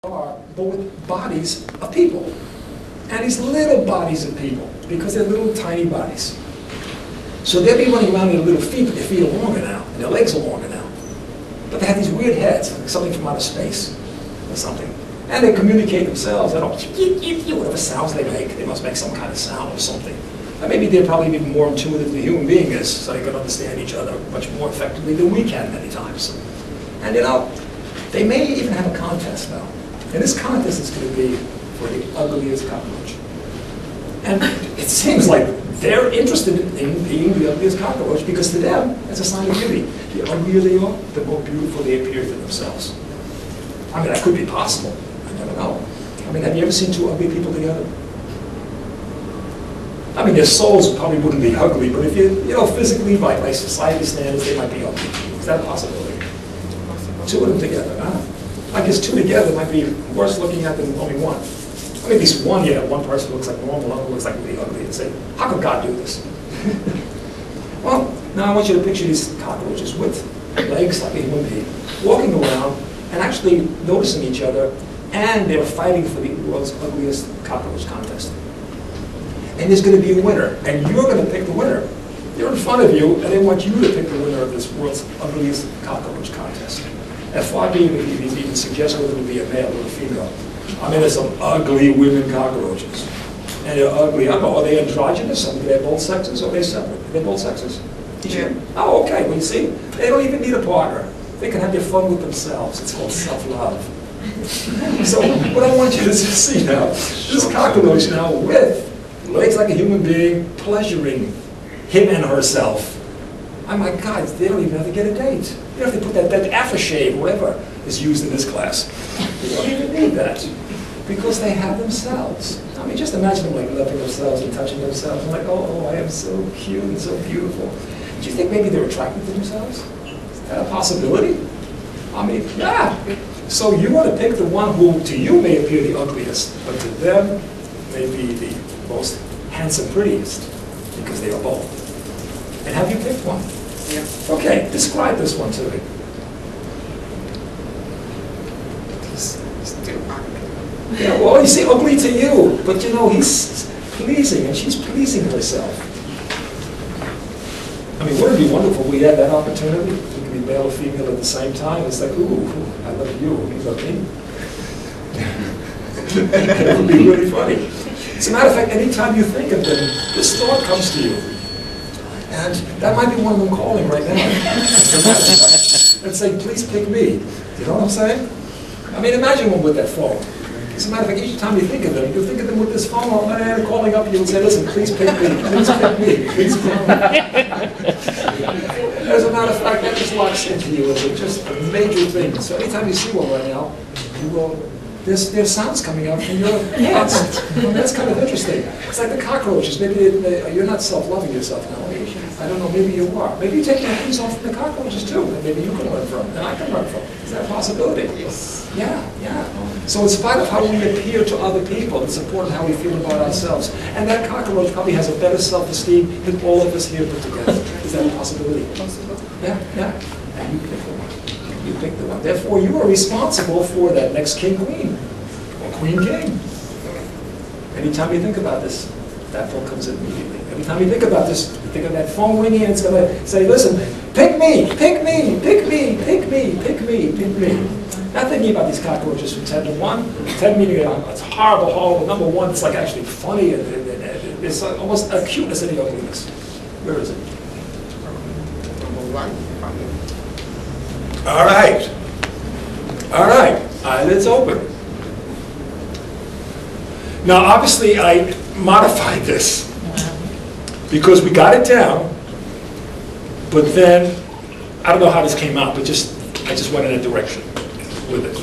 are, but with bodies of people. And these little bodies of people, because they're little tiny bodies. So they'll be running around with their little feet, but their feet are longer now, and their legs are longer now. But they have these weird heads, like something from outer space, or something. And they communicate themselves, they don't, whatever sounds they make, they must make some kind of sound or something. And maybe they're probably even more intuitive than a human being is, so they can understand each other much more effectively than we can many times. And you know, they may even have a contest now. And this contest is going to be for the ugliest cockroach. And it seems like they're interested in being the ugliest cockroach because to them, it's a sign of beauty. The uglier they are, the more beautiful they appear to themselves. I mean, that could be possible. I never know. I mean, have you ever seen two ugly people together? I mean, their souls probably wouldn't be ugly, but if you know, physically, by society standards, they might be ugly. Is that a possibility? Two of them together, huh? I guess two together might be worse looking at than only one. I mean, at least one, yeah, one person looks like normal, one looks like really ugly, and say, how could God do this? Well, now I want you to picture these cockroaches with legs like a human being, walking around and actually noticing each other, and they're fighting for the world's ugliest cockroach contest. And there's going to be a winner, and you're going to pick the winner. They're in front of you, and they want you to pick the winner of this world's ugliest cockroach contest. And far be it if you even suggest whether it would be a male or a female. I mean, there's some ugly women cockroaches. And they're ugly. I don't know, are they androgynous? I mean, they're both sexes, or are they separate? Are they both sexes? Yeah. Oh, okay. Well, you see, they don't even need a partner. They can have their fun with themselves. It's called self-love. So what I want you to see now, this cockroach now with legs like a human being, pleasuring him and herself. Oh my God, they don't even have to get a date. You don't have to put that aftershave, whatever is used in this class. They don't even need that because they have themselves. I mean, just imagine them like loving themselves and touching themselves and like, oh, I am so cute and so beautiful. Do you think maybe they're attracted to themselves? Is that a possibility? I mean, yeah. So you want to pick the one who to you may appear the ugliest, but to them may be the most handsome, prettiest, because they are both. And have you picked one? Yeah. Okay, describe this one to me. He's too ugly. Yeah, well, you see, ugly to you, but you know, he's pleasing, and she's pleasing herself. I mean, wouldn't it be wonderful if we had that opportunity? We could be male or female at the same time. It's like, ooh, I love you, you love me. It would be really funny. As a matter of fact, anytime you think of them, this thought comes to you. And that might be one of them calling right now. And saying, please pick me. You know what I'm saying? I mean, imagine one with that phone. As a matter of fact, each time you think of them, you think of them with this phone and calling up you and say, listen, please pick me, please pick me, please pick me. As a matter of fact, that just locks into you as just a major thing. So anytime you see one right now, you will, there's sounds coming out from your heads. That's kind of interesting. It's like the cockroaches. Maybe you're not self-loving yourself now. I don't know, maybe you are. Maybe you take your hands off from the cockroaches too, and maybe you can learn from, and I can learn from. Is that a possibility? Yes. Yeah, yeah. So in spite of how we appear to other people, it's important how we feel about ourselves. And that cockroach probably has a better self-esteem than all of us here put together. Is that a possibility? Possible. Yeah, yeah. And you pick the one. You pick the one. Therefore, you are responsible for that next king-queen, or queen-king. Anytime you think about this, that phone comes in immediately. Every time you think about this, you think of that phone ringing and it's going to say, listen, pick me, pick me, pick me, pick me, pick me, pick me. Not thinking about these cockroaches from 10 to 1. 10 meaning it's horrible, horrible. Number 1, it's like actually funny and it's almost a cuteness in the ugliness. Where is it? Number 1. All right. All right. Eyelids open. Now, obviously, I modified this because we got it down, but then I don't know how this came out, but I just went in a direction with it.